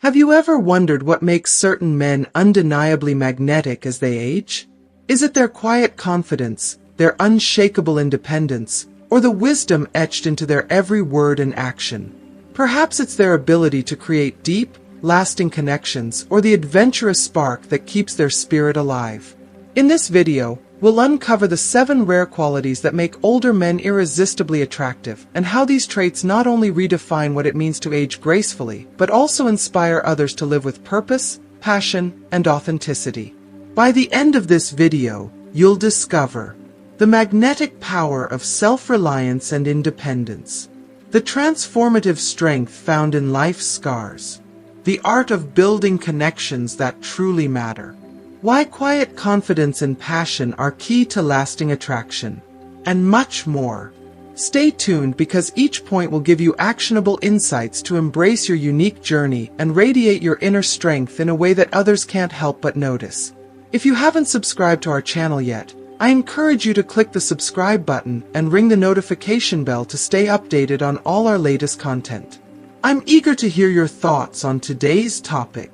Have you ever wondered what makes certain men undeniably magnetic as they age? Is it their quiet confidence, their unshakable independence, or the wisdom etched into their every word and action? Perhaps it's their ability to create deep, lasting connections or the adventurous spark that keeps their spirit alive. In this video, we'll uncover the 7 rare qualities that make older men irresistibly attractive and how these traits not only redefine what it means to age gracefully, but also inspire others to live with purpose, passion, and authenticity. By the end of this video, you'll discover the magnetic power of self-reliance and independence, the transformative strength found in life's scars, the art of building connections that truly matter, why quiet confidence and passion are key to lasting attraction, and much more. Stay tuned because each point will give you actionable insights to embrace your unique journey and radiate your inner strength in a way that others can't help but notice. If you haven't subscribed to our channel yet, I encourage you to click the subscribe button and ring the notification bell to stay updated on all our latest content. I'm eager to hear your thoughts on today's topic.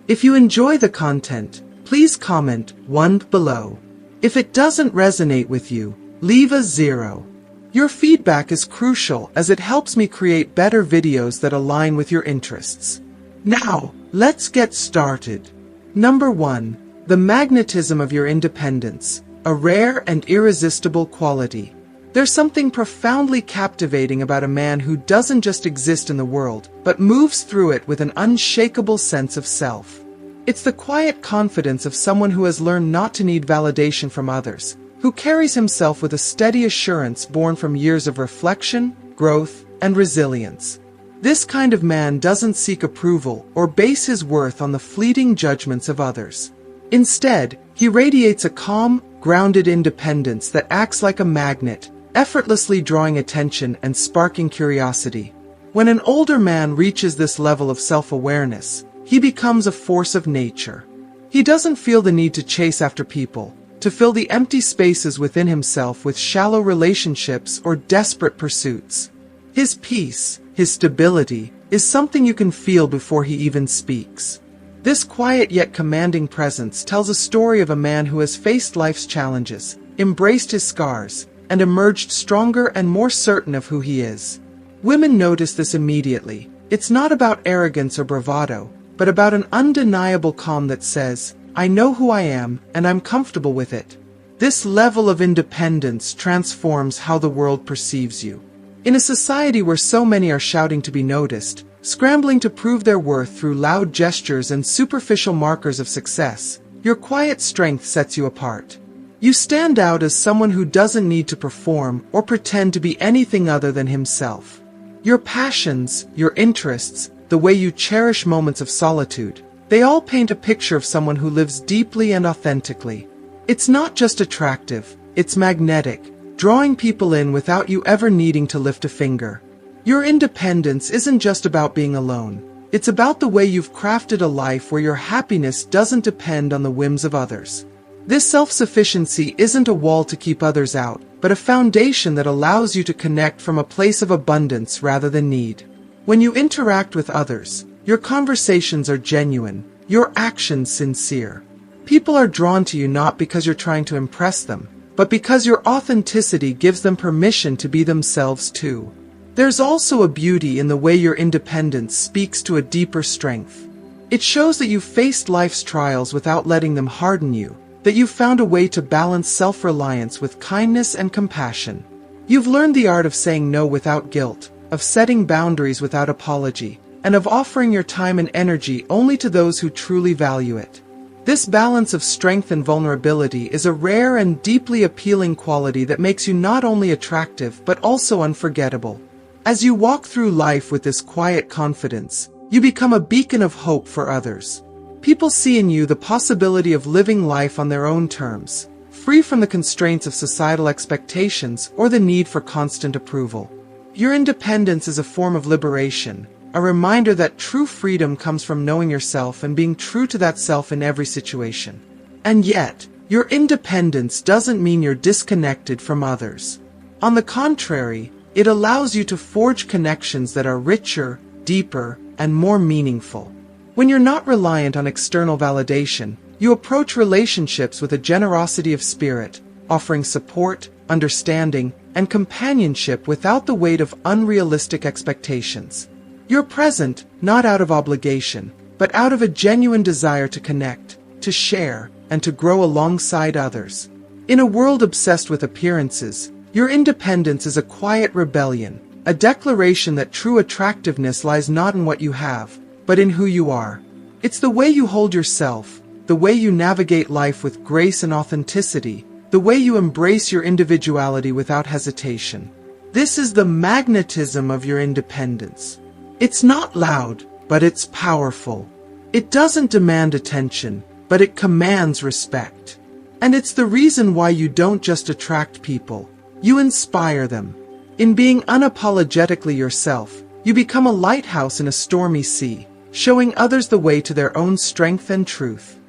If you enjoy the content, please comment 1 below. If it doesn't resonate with you, leave a 0. Your feedback is crucial as it helps me create better videos that align with your interests. Now, let's get started. Number 1. The magnetism of your independence, a rare and irresistible quality. There's something profoundly captivating about a man who doesn't just exist in the world, but moves through it with an unshakable sense of self. It's the quiet confidence of someone who has learned not to need validation from others, who carries himself with a steady assurance born from years of reflection, growth, and resilience. This kind of man doesn't seek approval or base his worth on the fleeting judgments of others. Instead, he radiates a calm, grounded independence that acts like a magnet, effortlessly drawing attention and sparking curiosity. When an older man reaches this level of self-awareness, he becomes a force of nature. He doesn't feel the need to chase after people, to fill the empty spaces within himself with shallow relationships or desperate pursuits. His peace, his stability, is something you can feel before he even speaks. This quiet yet commanding presence tells a story of a man who has faced life's challenges, embraced his scars, and emerged stronger and more certain of who he is. Women notice this immediately. It's not about arrogance or bravado, but about an undeniable calm that says, "I know who I am, and I'm comfortable with it." This level of independence transforms how the world perceives you. In a society where so many are shouting to be noticed, scrambling to prove their worth through loud gestures and superficial markers of success, your quiet strength sets you apart. You stand out as someone who doesn't need to perform or pretend to be anything other than himself. Your passions, your interests, the way you cherish moments of solitude, they all paint a picture of someone who lives deeply and authentically. It's not just attractive, it's magnetic, drawing people in without you ever needing to lift a finger. Your independence isn't just about being alone. It's about the way you've crafted a life where your happiness doesn't depend on the whims of others. This self-sufficiency isn't a wall to keep others out, but a foundation that allows you to connect from a place of abundance rather than need. When you interact with others, your conversations are genuine, your actions sincere. People are drawn to you not because you're trying to impress them, but because your authenticity gives them permission to be themselves too. There's also a beauty in the way your independence speaks to a deeper strength. It shows that you've faced life's trials without letting them harden you, that you've found a way to balance self-reliance with kindness and compassion. You've learned the art of saying no without guilt, of setting boundaries without apology, and of offering your time and energy only to those who truly value it. This balance of strength and vulnerability is a rare and deeply appealing quality that makes you not only attractive but also unforgettable. As you walk through life with this quiet confidence, you become a beacon of hope for others. People see in you the possibility of living life on their own terms, free from the constraints of societal expectations or the need for constant approval. Your independence is a form of liberation, a reminder that true freedom comes from knowing yourself and being true to that self in every situation. And yet, your independence doesn't mean you're disconnected from others. On the contrary, it allows you to forge connections that are richer, deeper, and more meaningful. When you're not reliant on external validation, you approach relationships with a generosity of spirit, offering support, understanding, and companionship without the weight of unrealistic expectations. You're present, not out of obligation, but out of a genuine desire to connect, to share, and to grow alongside others. In a world obsessed with appearances, your independence is a quiet rebellion, a declaration that true attractiveness lies not in what you have, but in who you are. It's the way you hold yourself, the way you navigate life with grace and authenticity, the way you embrace your individuality without hesitation. This is the magnetism of your independence. It's not loud, but it's powerful. It doesn't demand attention, but it commands respect. And it's the reason why you don't just attract people, you inspire them. In being unapologetically yourself, you become a lighthouse in a stormy sea, showing others the way to their own strength and truth.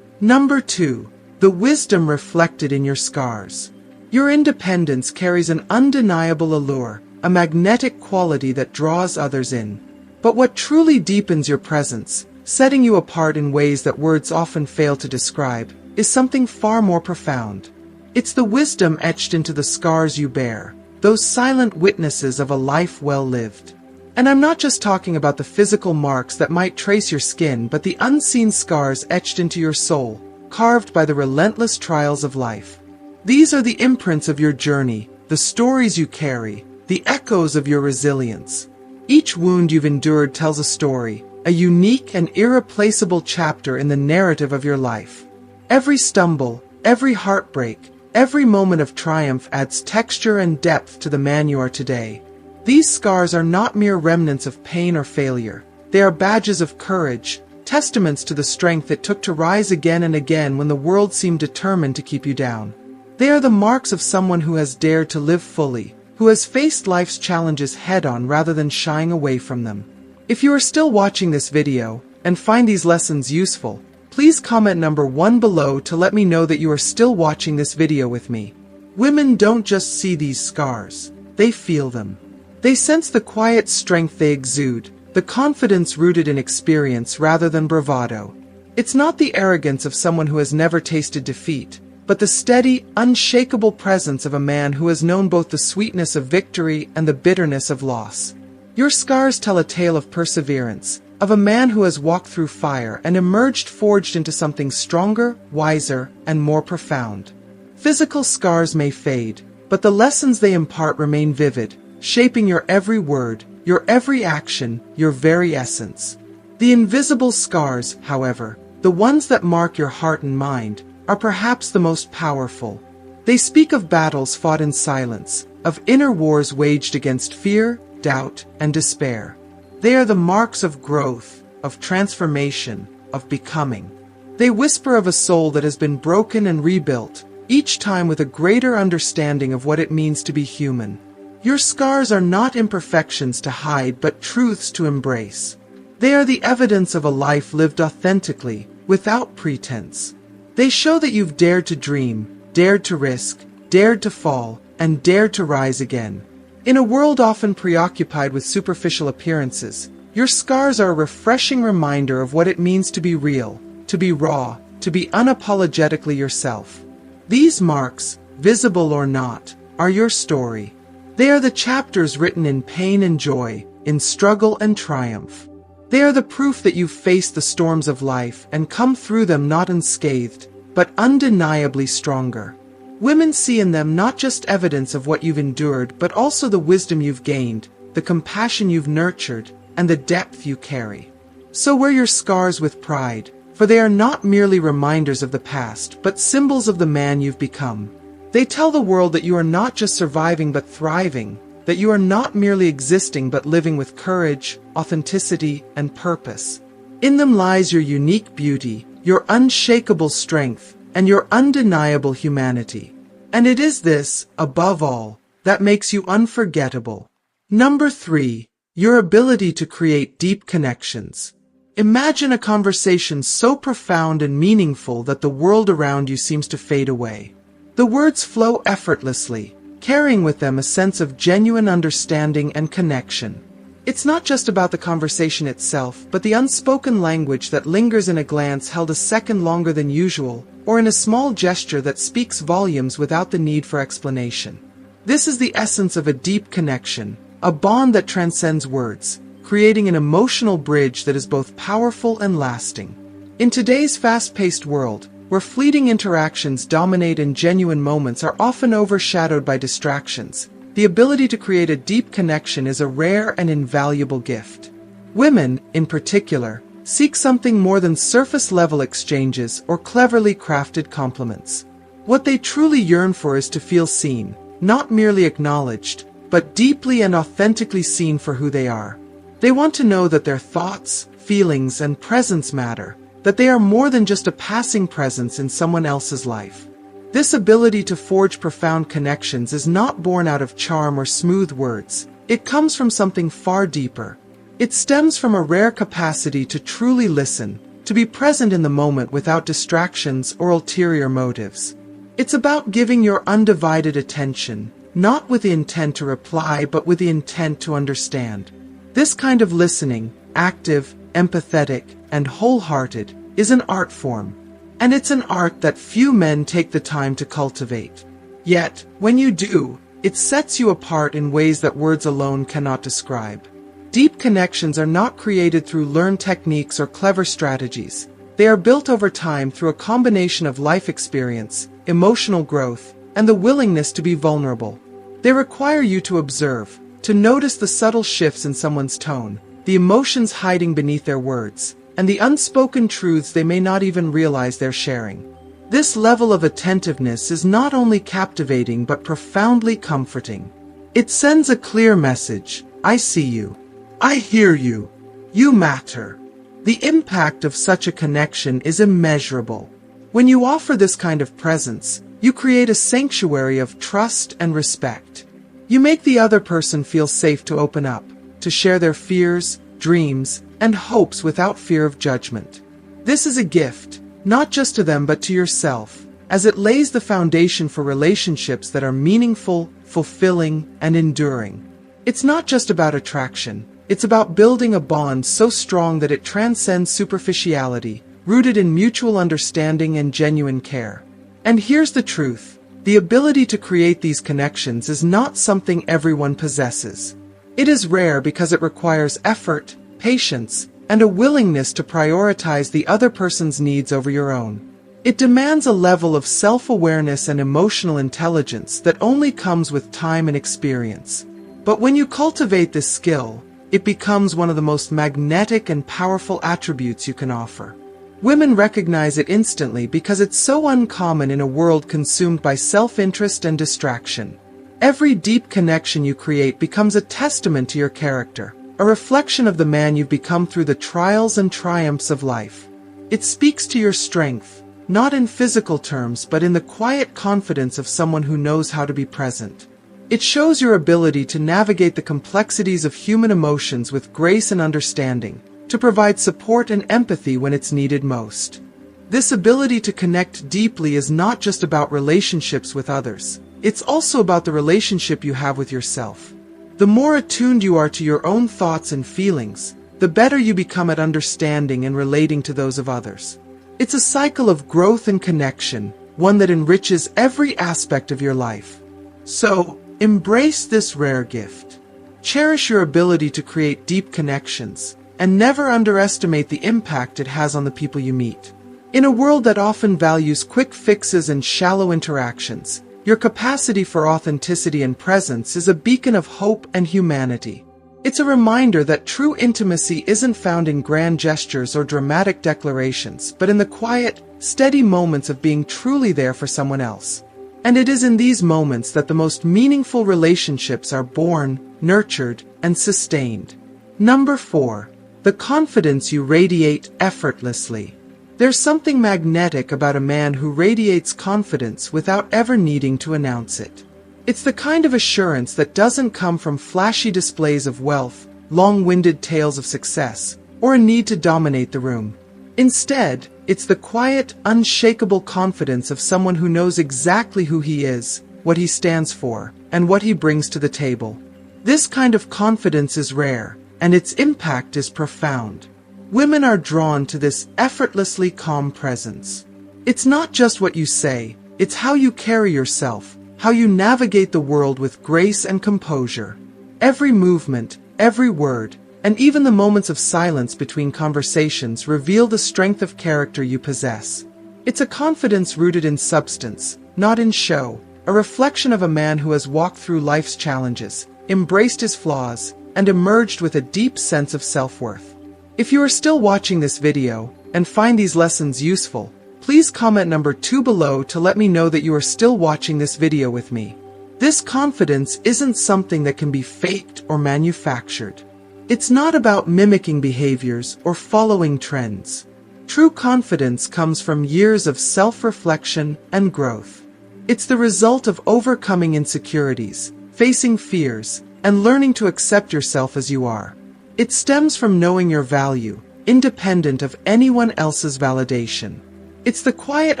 Number 2. The wisdom reflected in your scars. Your independence carries an undeniable allure, a magnetic quality that draws others in. But what truly deepens your presence, setting you apart in ways that words often fail to describe, is something far more profound. It's the wisdom etched into the scars you bear, those silent witnesses of a life well lived. And I'm not just talking about the physical marks that might trace your skin, but the unseen scars etched into your soul, carved by the relentless trials of life. These are the imprints of your journey, the stories you carry, the echoes of your resilience. Each wound you've endured tells a story, a unique and irreplaceable chapter in the narrative of your life. Every stumble, every heartbreak, every moment of triumph adds texture and depth to the man you are today. These scars are not mere remnants of pain or failure. They are badges of courage, testaments to the strength it took to rise again and again when the world seemed determined to keep you down. They are the marks of someone who has dared to live fully, who has faced life's challenges head-on rather than shying away from them. If you are still watching this video, and find these lessons useful, please comment number 1 below to let me know that you are still watching this video with me. Women don't just see these scars, they feel them. They sense the quiet strength they exude, the confidence rooted in experience rather than bravado. It's not the arrogance of someone who has never tasted defeat, but the steady, unshakable presence of a man who has known both the sweetness of victory and the bitterness of loss. Your scars tell a tale of perseverance, of a man who has walked through fire and emerged forged into something stronger, wiser, and more profound. Physical scars may fade, but the lessons they impart remain vivid, shaping your every word, your every action, your very essence. The invisible scars, however, the ones that mark your heart and mind, are perhaps the most powerful. They speak of battles fought in silence, of inner wars waged against fear, doubt, and despair. They are the marks of growth, of transformation, of becoming. They whisper of a soul that has been broken and rebuilt, each time with a greater understanding of what it means to be human. Your scars are not imperfections to hide but truths to embrace. They are the evidence of a life lived authentically, without pretense. They show that you've dared to dream, dared to risk, dared to fall, and dared to rise again. In a world often preoccupied with superficial appearances, your scars are a refreshing reminder of what it means to be real, to be raw, to be unapologetically yourself. These marks, visible or not, are your story. They are the chapters written in pain and joy, in struggle and triumph. They are the proof that you've faced the storms of life and come through them not unscathed, but undeniably stronger. Women see in them not just evidence of what you've endured, but also the wisdom you've gained, the compassion you've nurtured, and the depth you carry. So wear your scars with pride, for they are not merely reminders of the past, but symbols of the man you've become. They tell the world that you are not just surviving but thriving, that you are not merely existing but living with courage, authenticity, and purpose. In them lies your unique beauty, your unshakable strength, and your undeniable humanity. And it is this, above all, that makes you unforgettable. Number 3. Your ability to create deep connections. Imagine a conversation so profound and meaningful that the world around you seems to fade away. The words flow effortlessly, carrying with them a sense of genuine understanding and connection. It's not just about the conversation itself, but the unspoken language that lingers in a glance held a second longer than usual, or in a small gesture that speaks volumes without the need for explanation. This is the essence of a deep connection, a bond that transcends words, creating an emotional bridge that is both powerful and lasting. In today's fast-paced world, where fleeting interactions dominate and genuine moments are often overshadowed by distractions, the ability to create a deep connection is a rare and invaluable gift. Women, in particular, seek something more than surface-level exchanges or cleverly crafted compliments. What they truly yearn for is to feel seen, not merely acknowledged, but deeply and authentically seen for who they are. They want to know that their thoughts, feelings, and presence matter, that they are more than just a passing presence in someone else's life. This ability to forge profound connections is not born out of charm or smooth words. It comes from something far deeper. It stems from a rare capacity to truly listen, to be present in the moment without distractions or ulterior motives. It's about giving your undivided attention, not with the intent to reply, but with the intent to understand. This kind of listening, active, empathetic, and wholehearted, is an art form. And it's an art that few men take the time to cultivate. Yet, when you do, it sets you apart in ways that words alone cannot describe. Deep connections are not created through learned techniques or clever strategies. They are built over time through a combination of life experience, emotional growth, and the willingness to be vulnerable. They require you to observe, to notice the subtle shifts in someone's tone, the emotions hiding beneath their words, and the unspoken truths they may not even realize they're sharing. This level of attentiveness is not only captivating but profoundly comforting. It sends a clear message: I see you. I hear you. You matter. The impact of such a connection is immeasurable. When you offer this kind of presence, you create a sanctuary of trust and respect. You make the other person feel safe to open up, to share their fears, dreams, and hopes without fear of judgment. This is a gift, not just to them but to yourself, as it lays the foundation for relationships that are meaningful, fulfilling, and enduring. It's not just about attraction, it's about building a bond so strong that it transcends superficiality, rooted in mutual understanding and genuine care. And here's the truth: the ability to create these connections is not something everyone possesses. It is rare because it requires effort, patience, and a willingness to prioritize the other person's needs over your own. It demands a level of self-awareness and emotional intelligence that only comes with time and experience. But when you cultivate this skill, it becomes one of the most magnetic and powerful attributes you can offer. Women recognize it instantly because it's so uncommon in a world consumed by self-interest and distraction. Every deep connection you create becomes a testament to your character, a reflection of the man you've become through the trials and triumphs of life. It speaks to your strength, not in physical terms but in the quiet confidence of someone who knows how to be present. It shows your ability to navigate the complexities of human emotions with grace and understanding, to provide support and empathy when it's needed most. This ability to connect deeply is not just about relationships with others. It's also about the relationship you have with yourself. The more attuned you are to your own thoughts and feelings, the better you become at understanding and relating to those of others. It's a cycle of growth and connection, one that enriches every aspect of your life. So, embrace this rare gift. Cherish your ability to create deep connections, and never underestimate the impact it has on the people you meet. In a world that often values quick fixes and shallow interactions, your capacity for authenticity and presence is a beacon of hope and humanity. It's a reminder that true intimacy isn't found in grand gestures or dramatic declarations, but in the quiet, steady moments of being truly there for someone else. And it is in these moments that the most meaningful relationships are born, nurtured, and sustained. Number 4. The confidence you radiate effortlessly. There's something magnetic about a man who radiates confidence without ever needing to announce it. It's the kind of assurance that doesn't come from flashy displays of wealth, long-winded tales of success, or a need to dominate the room. Instead, it's the quiet, unshakable confidence of someone who knows exactly who he is, what he stands for, and what he brings to the table. This kind of confidence is rare, and its impact is profound. Women are drawn to this effortlessly calm presence. It's not just what you say, it's how you carry yourself, how you navigate the world with grace and composure. Every movement, every word, and even the moments of silence between conversations reveal the strength of character you possess. It's a confidence rooted in substance, not in show, a reflection of a man who has walked through life's challenges, embraced his flaws, and emerged with a deep sense of self-worth. If you are still watching this video and find these lessons useful, please comment number 2 below to let me know that you are still watching this video with me. This confidence isn't something that can be faked or manufactured. It's not about mimicking behaviors or following trends. True confidence comes from years of self-reflection and growth. It's the result of overcoming insecurities, facing fears, and learning to accept yourself as you are. It stems from knowing your value, independent of anyone else's validation. It's the quiet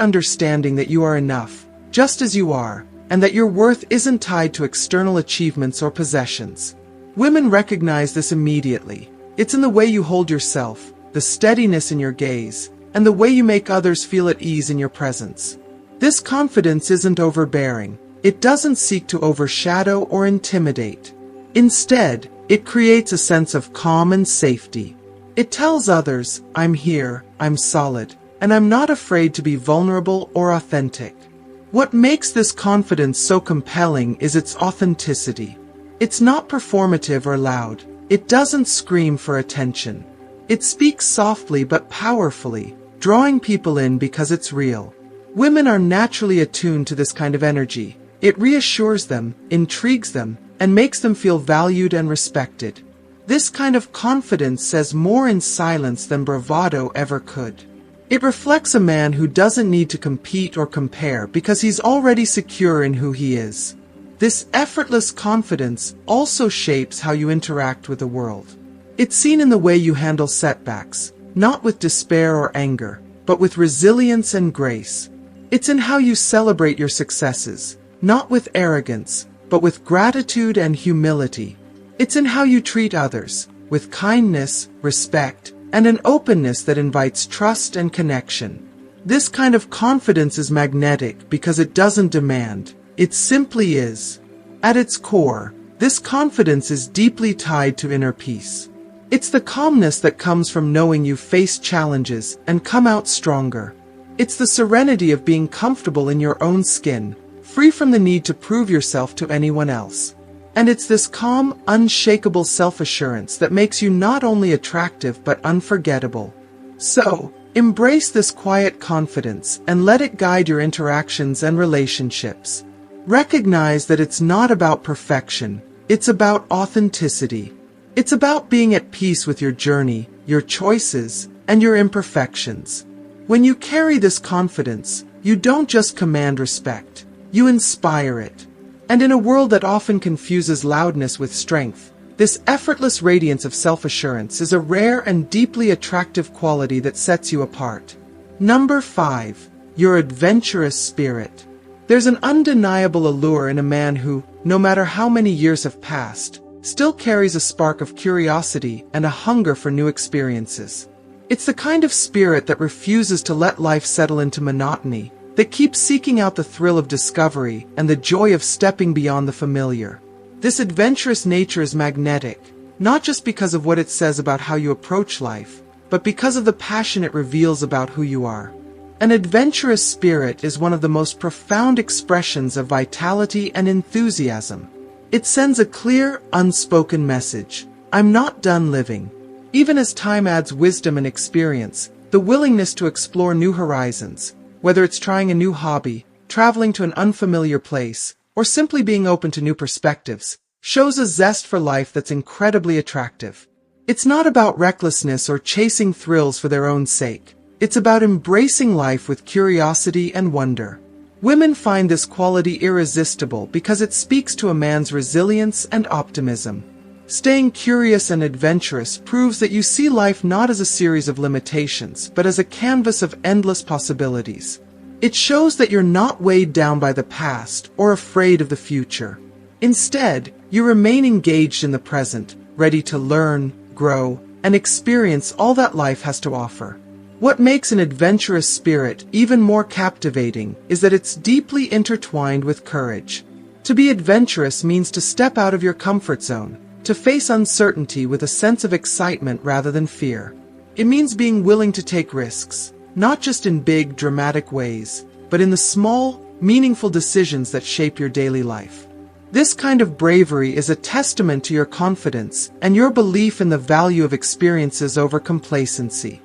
understanding that you are enough, just as you are, and that your worth isn't tied to external achievements or possessions. Women recognize this immediately. It's in the way you hold yourself, the steadiness in your gaze, and the way you make others feel at ease in your presence. This confidence isn't overbearing. It doesn't seek to overshadow or intimidate. Instead, it creates a sense of calm and safety. It tells others, I'm here, I'm solid, and I'm not afraid to be vulnerable or authentic. What makes this confidence so compelling is its authenticity. It's not performative or loud. It doesn't scream for attention. It speaks softly but powerfully, drawing people in because it's real. Women are naturally attuned to this kind of energy. It reassures them, intrigues them, and makes them feel valued and respected. This kind of confidence says more in silence than bravado ever could. It reflects a man who doesn't need to compete or compare because he's already secure in who he is. This effortless confidence also shapes how you interact with the world. It's seen in the way you handle setbacks, not with despair or anger, but with resilience and grace. It's in how you celebrate your successes, not with arrogance, but with gratitude and humility. It's in how you treat others, with kindness, respect, and an openness that invites trust and connection. This kind of confidence is magnetic because it doesn't demand, it simply is. At its core, this confidence is deeply tied to inner peace. It's the calmness that comes from knowing you've faced challenges and come out stronger. It's the serenity of being comfortable in your own skin, free from the need to prove yourself to anyone else. And it's this calm, unshakable self-assurance that makes you not only attractive but unforgettable. So, embrace this quiet confidence and let it guide your interactions and relationships. Recognize that it's not about perfection, it's about authenticity. It's about being at peace with your journey, your choices, and your imperfections. When you carry this confidence, you don't just command respect, you inspire it. And in a world that often confuses loudness with strength, this effortless radiance of self-assurance is a rare and deeply attractive quality that sets you apart. Number 5. Your adventurous spirit. There's an undeniable allure in a man who, no matter how many years have passed, still carries a spark of curiosity and a hunger for new experiences. It's the kind of spirit that refuses to let life settle into monotony, that keeps seeking out the thrill of discovery and the joy of stepping beyond the familiar. This adventurous nature is magnetic, not just because of what it says about how you approach life, but because of the passion it reveals about who you are. An adventurous spirit is one of the most profound expressions of vitality and enthusiasm. It sends a clear, unspoken message. I'm not done living. Even as time adds wisdom and experience, the willingness to explore new horizons, whether it's trying a new hobby, traveling to an unfamiliar place, or simply being open to new perspectives, shows a zest for life that's incredibly attractive. It's not about recklessness or chasing thrills for their own sake. It's about embracing life with curiosity and wonder. Women find this quality irresistible because it speaks to a man's resilience and optimism. Staying curious and adventurous proves that you see life not as a series of limitations, but as a canvas of endless possibilities. It shows that you're not weighed down by the past or afraid of the future. Instead, you remain engaged in the present, ready to learn, grow, and experience all that life has to offer. What makes an adventurous spirit even more captivating is that it's deeply intertwined with courage. To be adventurous means to step out of your comfort zone, to face uncertainty with a sense of excitement rather than fear. It means being willing to take risks, not just in big, dramatic ways, but in the small, meaningful decisions that shape your daily life. This kind of bravery is a testament to your confidence and your belief in the value of experiences over complacency.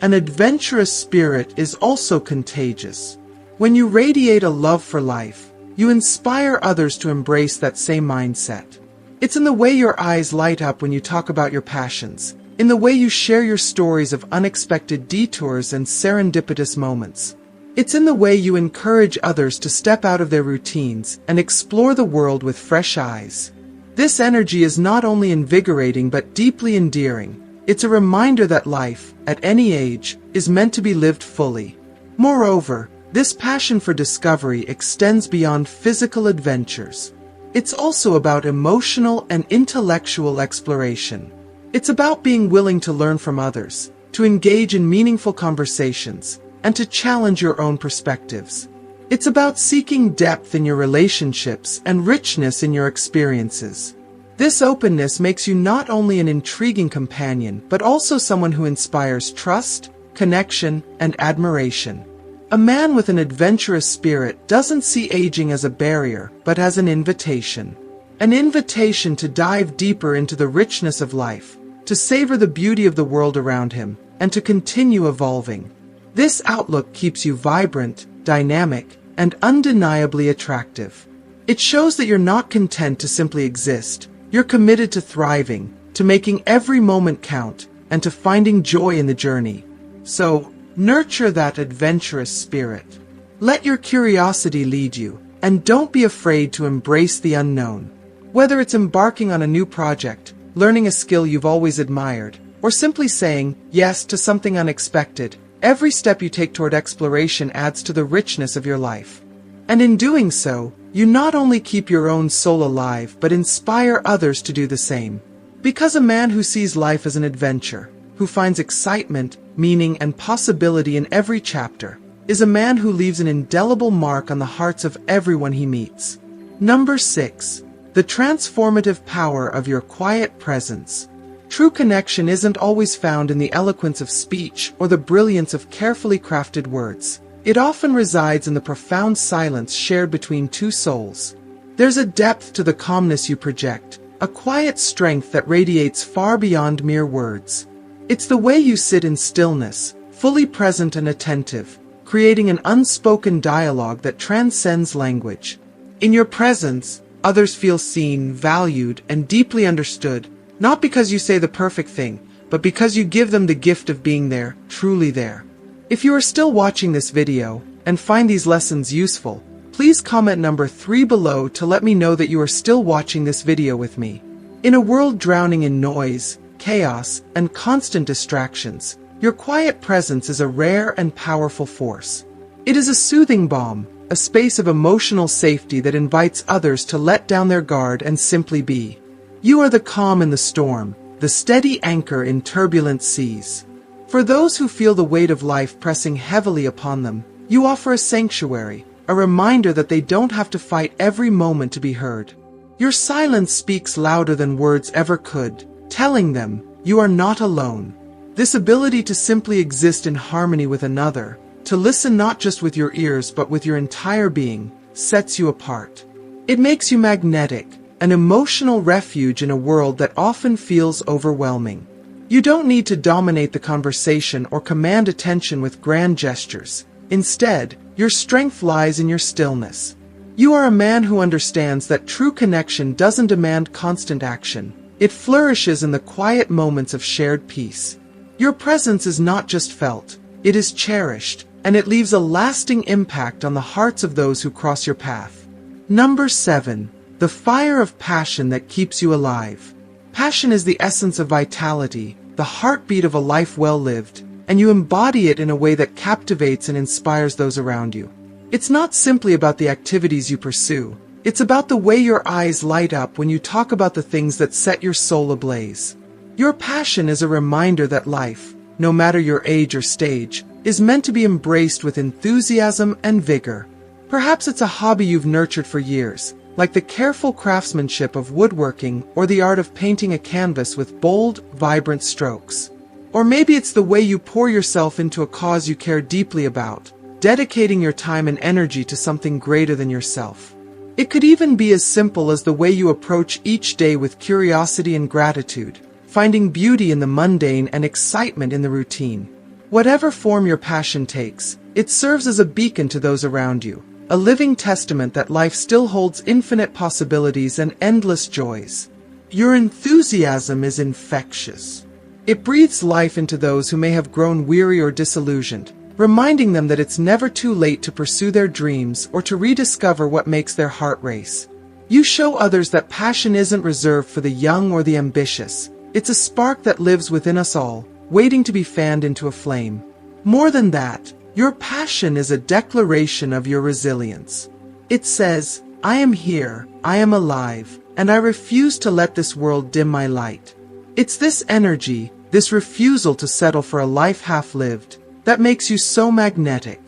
An adventurous spirit is also contagious. When you radiate a love for life, you inspire others to embrace that same mindset. It's in the way your eyes light up when you talk about your passions, in the way you share your stories of unexpected detours and serendipitous moments. It's in the way you encourage others to step out of their routines and explore the world with fresh eyes. This energy is not only invigorating but deeply endearing. It's a reminder that life, at any age, is meant to be lived fully. Moreover, this passion for discovery extends beyond physical adventures. It's also about emotional and intellectual exploration. It's about being willing to learn from others, to engage in meaningful conversations, and to challenge your own perspectives. It's about seeking depth in your relationships and richness in your experiences. This openness makes you not only an intriguing companion, but also someone who inspires trust, connection, and admiration. A man with an adventurous spirit doesn't see aging as a barrier, but as an invitation. An invitation to dive deeper into the richness of life, to savor the beauty of the world around him, and to continue evolving. This outlook keeps you vibrant, dynamic, and undeniably attractive. It shows that you're not content to simply exist. You're committed to thriving, to making every moment count, and to finding joy in the journey. So, nurture that adventurous spirit. Let your curiosity lead you, and don't be afraid to embrace the unknown. Whether it's embarking on a new project, learning a skill you've always admired, or simply saying yes to something unexpected, every step you take toward exploration adds to the richness of your life. And in doing so, you not only keep your own soul alive, but inspire others to do the same. Because a man who sees life as an adventure, who finds excitement, meaning, and possibility in every chapter, is a man who leaves an indelible mark on the hearts of everyone he meets. Number 6. The transformative power of your quiet presence. True connection isn't always found in the eloquence of speech or the brilliance of carefully crafted words. It often resides in the profound silence shared between two souls. There's a depth to the calmness you project, a quiet strength that radiates far beyond mere words. It's the way you sit in stillness, fully present and attentive, creating an unspoken dialogue that transcends language. In your presence, others feel seen, valued, and deeply understood, not because you say the perfect thing, but because you give them the gift of being there, truly there. If you are still watching this video, and find these lessons useful, please comment number 3 below to let me know that you are still watching this video with me. In a world drowning in noise, chaos, and constant distractions, your quiet presence is a rare and powerful force. It is a soothing balm, a space of emotional safety that invites others to let down their guard and simply be. You are the calm in the storm, the steady anchor in turbulent seas. For those who feel the weight of life pressing heavily upon them, you offer a sanctuary, a reminder that they don't have to fight every moment to be heard. Your silence speaks louder than words ever could, telling them, you are not alone. This ability to simply exist in harmony with another, to listen not just with your ears but with your entire being, sets you apart. It makes you magnetic, an emotional refuge in a world that often feels overwhelming. You don't need to dominate the conversation or command attention with grand gestures. Instead, your strength lies in your stillness. You are a man who understands that true connection doesn't demand constant action. It flourishes in the quiet moments of shared peace. Your presence is not just felt, it is cherished, and it leaves a lasting impact on the hearts of those who cross your path. Number 7. The fire of passion that keeps you alive. Passion is the essence of vitality, the heartbeat of a life well lived, and you embody it in a way that captivates and inspires those around you. It's not simply about the activities you pursue. It's about the way your eyes light up when you talk about the things that set your soul ablaze. Your passion is a reminder that life, no matter your age or stage, is meant to be embraced with enthusiasm and vigor. Perhaps it's a hobby you've nurtured for years, like the careful craftsmanship of woodworking or the art of painting a canvas with bold, vibrant strokes. Or maybe it's the way you pour yourself into a cause you care deeply about, dedicating your time and energy to something greater than yourself. It could even be as simple as the way you approach each day with curiosity and gratitude, finding beauty in the mundane and excitement in the routine. Whatever form your passion takes, it serves as a beacon to those around you, a living testament that life still holds infinite possibilities and endless joys. Your enthusiasm is infectious. It breathes life into those who may have grown weary or disillusioned, reminding them that it's never too late to pursue their dreams or to rediscover what makes their heart race. You show others that passion isn't reserved for the young or the ambitious. It's a spark that lives within us all, waiting to be fanned into a flame. More than that, your passion is a declaration of your resilience. It says, "I am here, I am alive, and I refuse to let this world dim my light." It's this energy, this refusal to settle for a life half-lived, that makes you so magnetic.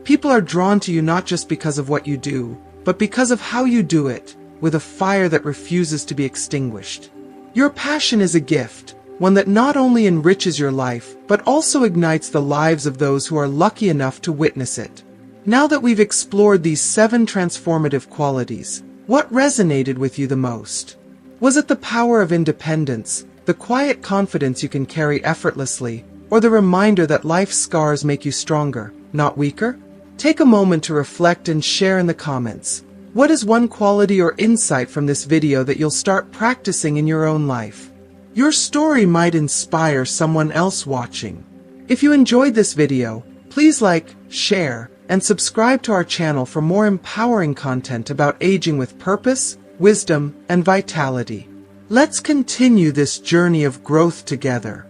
People are drawn to you not just because of what you do, but because of how you do it, with a fire that refuses to be extinguished. Your passion is a gift, one that not only enriches your life, but also ignites the lives of those who are lucky enough to witness it. Now that we've explored these 7 transformative qualities, what resonated with you the most? Was it the power of independence, the quiet confidence you can carry effortlessly, or the reminder that life's scars make you stronger, not weaker? Take a moment to reflect and share in the comments. What is one quality or insight from this video that you'll start practicing in your own life? Your story might inspire someone else watching. If you enjoyed this video, please like, share, and subscribe to our channel for more empowering content about aging with purpose, wisdom, and vitality. Let's continue this journey of growth together.